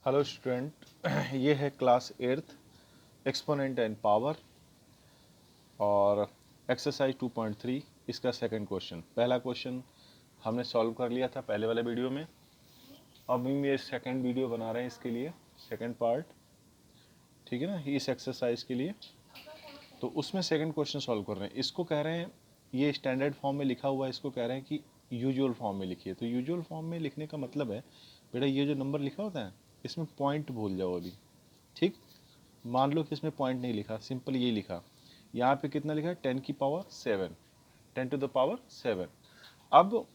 Hello student, ये है class 8th exponent and power और एक्सरसाइज 2.3 इसका सेकंड क्वेश्चन। पहला क्वेश्चन हमने सॉल्व कर लिया था पहले वाले वीडियो में। अब हम ये सेकंड वीडियो बना रहे हैं इसके लिए, सेकंड पार्ट, ठीक है ना, इस एक्सरसाइज के लिए। तो उसमें सेकंड क्वेश्चन सॉल्व कर रहे हैं। इसको कह रहे हैं, ये स्टैंडर्ड फॉर्म में लिखा हुआ है, इसको कह रहे हैं कि यूजुअल फॉर्म में लिखिए। तो यूजुअल फॉर्म में लिखने का मतलब है बेटा, ये जो नंबर लिखा होता है इसमें पॉइंट भूल जाओ अभी, ठीक। मान लो कि इसमें पॉइंट नहीं लिखा, सिंपल ये लिखा। यहाँ पे कितना लिखा है, 10 की पावर 7, 10 टू द पावर 7। अब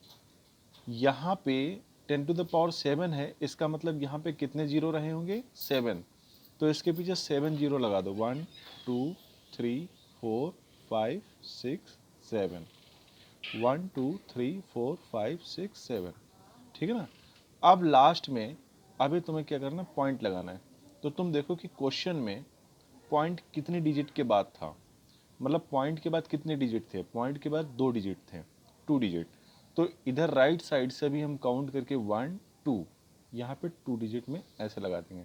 यहाँ पे 10 टू द पावर 7 है, इसका मतलब यहाँ पे कितने जीरो रहे होंगे, 7। तो इसके पीछे 7 जीरो लगा दो, 1 2 3 4 5 6 7, 1 2 3 4 5 6 7, ठीक है ना। अब लास्ट में अभी तुम्हें क्या करना है, पॉइंट लगाना है। तो तुम देखो कि क्वेश्चन में पॉइंट कितने डिजिट के बाद था, मतलब पॉइंट के बाद कितने डिजिट थे, पॉइंट के बाद 2 डिजिट थे, 2 डिजिट। तो इधर राइट साइड से भी हम काउंट करके 1 2, यहाँ पे 2 डिजिट में ऐसे लगा देंगे।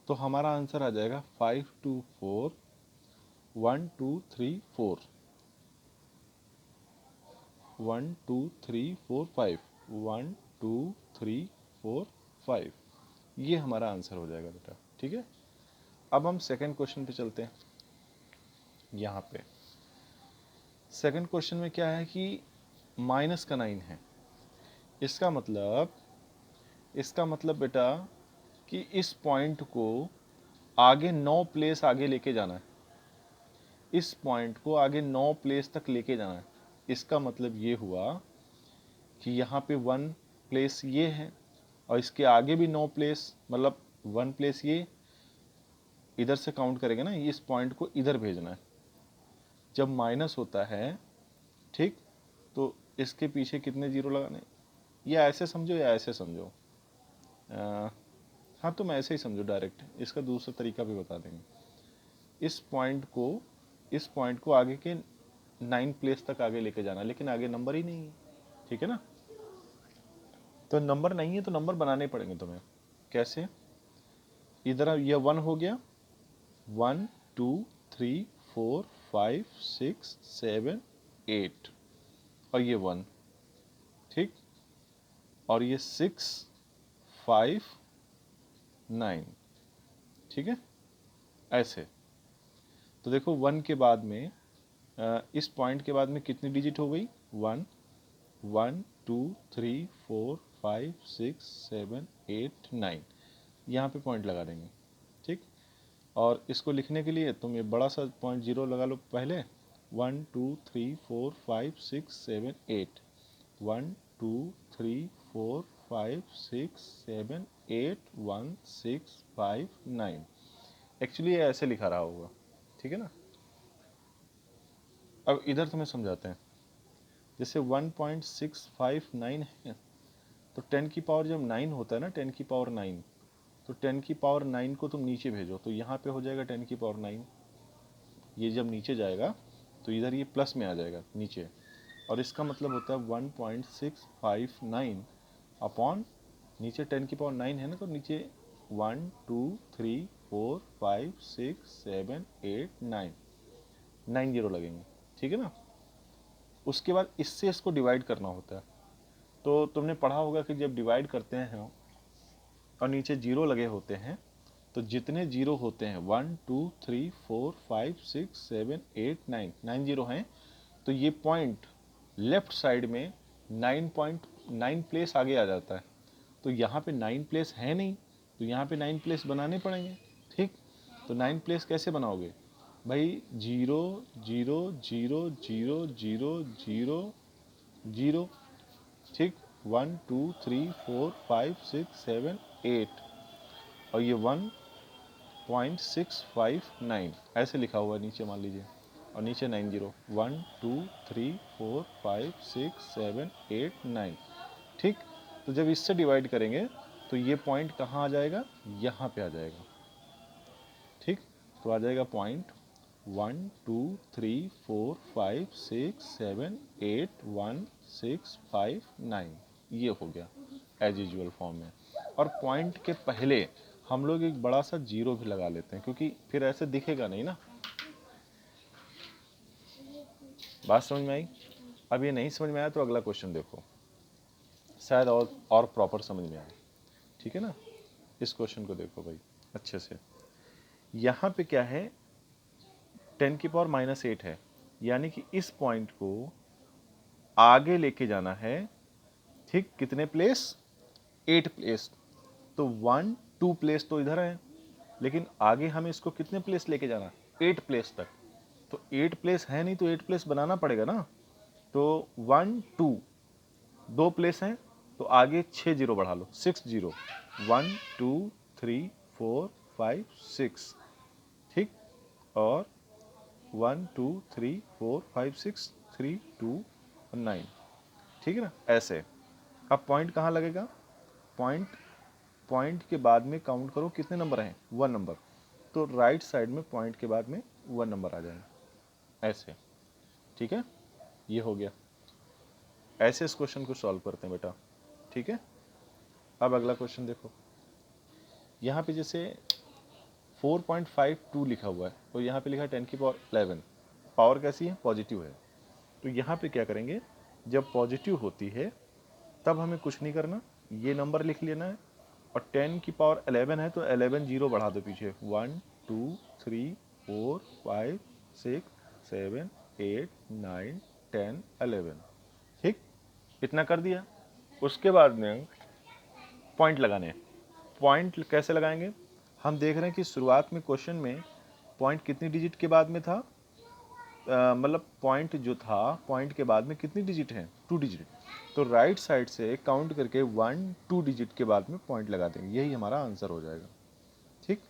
तो हमारा आंसर आ जाएगा 5 2 4 1 2 3 4, 1 2 3 4 5, 1 2 3 4 5। ये हमारा आंसर हो जाएगा बेटा, ठीक है। अब हम सेकंड क्वेश्चन पे चलते हैं। यहाँ पे सेकंड क्वेश्चन में क्या है कि माइनस का 9 है। इसका मतलब बेटा कि इस पॉइंट को आगे 9 प्लेस आगे लेके जाना है, इस पॉइंट को आगे 9 प्लेस तक लेके जाना है। इसका मतलब ये हुआ कि यहाँ पे 1 प्लेस ये है और इसके आगे भी 9 प्लेस, मतलब 1 प्लेस ये इधर से काउंट करेंगे ना, इस पॉइंट को इधर भेजना है। जब माइनस होता है, ठीक, तो इसके पीछे कितने जीरो लगाने, या ऐसे समझो या ऐसे समझो। हाँ, तुम ऐसे ही समझो डायरेक्ट, इसका दूसरा तरीका भी बता देंगे। इस पॉइंट को आगे के 9 प्लेस तक आगे लेके जाना, लेकिन आगे नंबर ही नहीं है, ठीक है ना। तो नंबर नहीं है तो नंबर बनाने पड़ेंगे तुम्हें। कैसे, इधर ये 1 हो गया, 1 2 3 4 5 6 7 8, और ये 1, ठीक, और ये 6 5 9, ठीक है, ऐसे। तो देखो 1 के बाद में इस पॉइंट के बाद में कितनी डिजिट हो गई, 1 1 2 3 4 5 6 7 8 9, यहाँ पे पॉइंट लगा देंगे, ठीक। और इसको लिखने के लिए तुम ये बड़ा सा पॉइंट जीरो लगा लो पहले, 1 2 3 4 5 6 7 8, 1 2 3 4 5 6 7 8 1 6 5 9। एक्चुअली ये ऐसे लिखा रहा होगा, ठीक है ना। अब इधर तुम्हें समझाते हैं। जैसे 1.659 है, तो 10 की पावर जब 9 होता है ना, 10 की पावर 9, तो 10 की पावर 9 को तुम नीचे भेजो तो यहाँ पे हो जाएगा 10 की पावर 9। ये जब नीचे जाएगा तो इधर ये प्लस में आ जाएगा नीचे, और इसका मतलब होता है 1.659 अपॉन, नीचे 10 की पावर 9 है ना, तो नीचे 1 2 3 4 5 6 7 8 9, 9 जीरो लगेंगे, ठीक है ना। उसके बाद इससे इसको डिवाइड करना होता है। तो तुमने पढ़ा होगा कि जब डिवाइड करते हैं और नीचे जीरो लगे होते हैं, तो जितने जीरो होते हैं 1 2 3 4 5 6 7 8 9, 9 जीरो हैं, तो ये पॉइंट लेफ्ट साइड में 9.9 प्लेस आगे आ जाता है। तो यहाँ पे 9 प्लेस है नहीं, तो यहाँ पे 9 प्लेस बनाने पड़ेंगे, ठीक। तो 9 प्लेस कैसे बनाओगे भाई, 0 0 0 0 0 0 0, ठीक, 1 2 3 4 5 6 7 8, और ये 1.659 ऐसे लिखा हुआ है नीचे, मान लीजिए, और नीचे 9 जीरो, 1 2 3 4 5 6 7 8 9, ठीक। तो जब इससे डिवाइड करेंगे तो ये पॉइंट कहाँ आ जाएगा, यहाँ पे आ जाएगा, ठीक। तो आ जाएगा पॉइंट 1 2 3 4 5 6 7 8 1 6 5 9, ये हो गया एज यूजुअल फॉर्म में। और पॉइंट के पहले हम लोग एक बड़ा सा जीरो भी लगा लेते हैं, क्योंकि फिर ऐसे दिखेगा नहीं ना। बात समझ में आई? अब ये नहीं समझ में आया तो अगला क्वेश्चन देखो, शायद और प्रॉपर समझ में आए। ठीक है ना? इस क्वेश्चन को देखो भाई अच्छे से। यहाँ पे क्या है, 10⁻⁻8 है, यानी कि इस पॉइंट को आगे लेके जाना है। ठीक, कितने प्लेस? 8 प्लेस। तो 1 2 प्लेस तो इधर है, लेकिन आगे हमें इसको कितने प्लेस लेके जाना? 8 प्लेस तक। तो 8 प्लेस है नहीं, तो 8 प्लेस बनाना पड़ेगा ना। तो 1 2 2 प्लेस हैं, तो आगे 6 जीरो बढ़ा लो, 6 जीरो, 1 2 3 4 5 6। ठीक, और 1 2 3 4 5 6 3 2 9। ठीक है ना? ऐसे। अब पॉइंट कहाँ लगेगा? पॉइंट के बाद में काउंट करो कितने नंबर हैं? 1 नंबर। तो राइट साइड में पॉइंट के बाद में 1 नंबर आ जाएगा, ऐसे। ठीक है, ये हो गया। ऐसे इस क्वेश्चन को सॉल्व करते हैं बेटा। ठीक है, अब अगला क्वेश्चन देखो। यहाँ पे जैसे 4.52 लिखा हुआ है, तो यहाँ पे लिखा है 10⁻11। पावर कैसी है? पॉजिटिव है। तो यहाँ पे क्या करेंगे, जब पॉजिटिव होती है तब हमें कुछ नहीं करना, ये नंबर लिख लेना है। और 10⁻11 है तो 11 जीरो बढ़ा दो पीछे, 1 2 3 4 5 6 7 8 9 10 11। ठीक, इतना कर दिया। उसके बाद में पॉइंट लगाने हैं। पॉइंट कैसे लगाएंगे? हम देख रहे हैं कि शुरुआत में क्वेश्चन में पॉइंट कितनी डिजिट के बाद में था, मतलब पॉइंट जो था, पॉइंट के बाद में कितनी डिजिट है? 2 डिजिट। तो राइट साइड से काउंट करके 1 2 डिजिट के बाद में पॉइंट लगा देंगे, यही हमारा आंसर हो जाएगा। ठीक,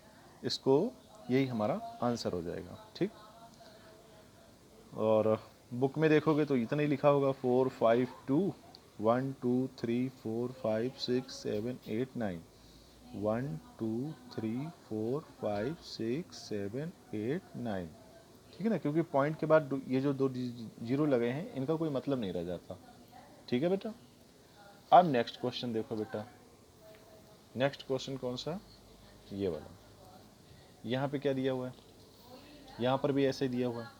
इसको यही हमारा आंसर हो जाएगा। ठीक, और बुक में देखोगे तो इतना ही लिखा होगा, 4 5 2 1 2 3 4 5 6 7 8 9, 1 2 3 4 5 6 7 8 9। ठीक है ना? क्योंकि पॉइंट के बाद ये जो 2 जीरो लगे हैं, इनका कोई मतलब नहीं रह जाता। ठीक है बेटा? अब नेक्स्ट क्वेश्चन देखो बेटा। नेक्स्ट क्वेश्चन कौन सा? ये वाला। यहाँ पे क्या दिया हुआ है? यहाँ पर भी ऐसे दिया हुआ है।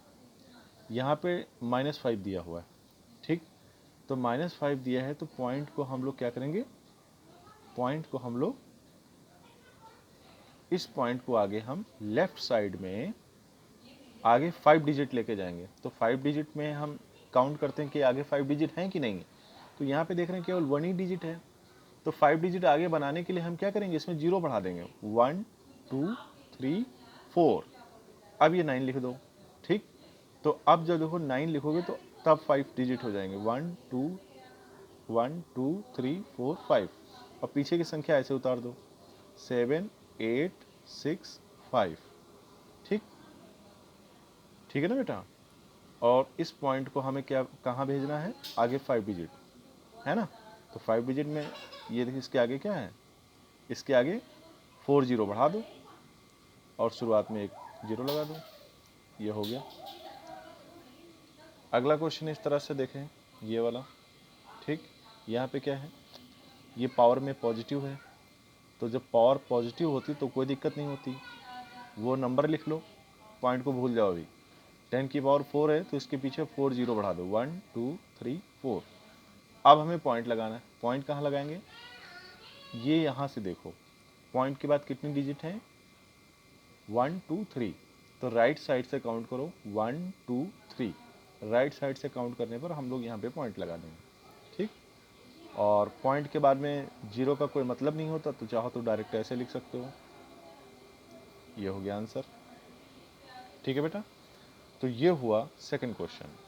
यहाँ पे -5 दिया हुआ है। ठीक, तो -5 दिया है, तो पॉइंट को हम लोग क्या करेंगे? पॉइंट को हम लोग, इस पॉइंट को आगे हम लेफ्ट साइड में आगे 5 डिजिट लेके जाएंगे। तो 5 डिजिट में हम काउंट करते हैं कि आगे 5 डिजिट हैं कि नहीं। तो यहाँ पे देख रहे हैं केवल 1 ही डिजिट है। तो 5 डिजिट आगे बनाने के लिए हम क्या करेंगे? इसमें जीरो बढ़ा देंगे, 1 2 3 4। अब ये 9 लिख दो। ठीक, तो अब जब देखो 9 लिखोगे तो तब 5 डिजिट हो जाएंगे, 1 2 3 4 5। और पीछे की संख्या ऐसे उतार दो, 7 8 6 5। ठीक, ठीक है ना बेटा? और इस पॉइंट को हमें क्या, कहाँ भेजना है? आगे 5 डिजिट है ना। तो 5 डिजिट में ये देखिए, इसके आगे क्या है? इसके आगे 4 जीरो बढ़ा दो और शुरुआत में एक जीरो लगा दो, ये हो गया। अगला क्वेश्चन इस तरह से देखें, ये वाला। ठीक, यहाँ पे क्या है? ये पावर में पॉजिटिव है, तो जब पावर पॉजिटिव होती तो कोई दिक्कत नहीं होती, वो नंबर लिख लो, पॉइंट को भूल जाओ। अभी 10⁻4 है तो इसके पीछे 4 जीरो बढ़ा दो, 1 2 3 4। अब हमें पॉइंट लगाना है। पॉइंट कहाँ लगाएंगे? ये यहाँ से देखो, पॉइंट के बाद कितनी डिजिट है? 1 2 3। तो राइट साइड से काउंट करो, 1 2 3। राइट साइड से काउंट करने पर हम लोग यहाँ पे पॉइंट लगा देंगे। ठीक, और पॉइंट के बाद में जीरो का कोई मतलब नहीं होता, तो चाहो तो डायरेक्ट ऐसे लिख सकते हो। ये हो गया आंसर। ठीक है बेटा? तो ये हुआ सेकंड क्वेश्चन।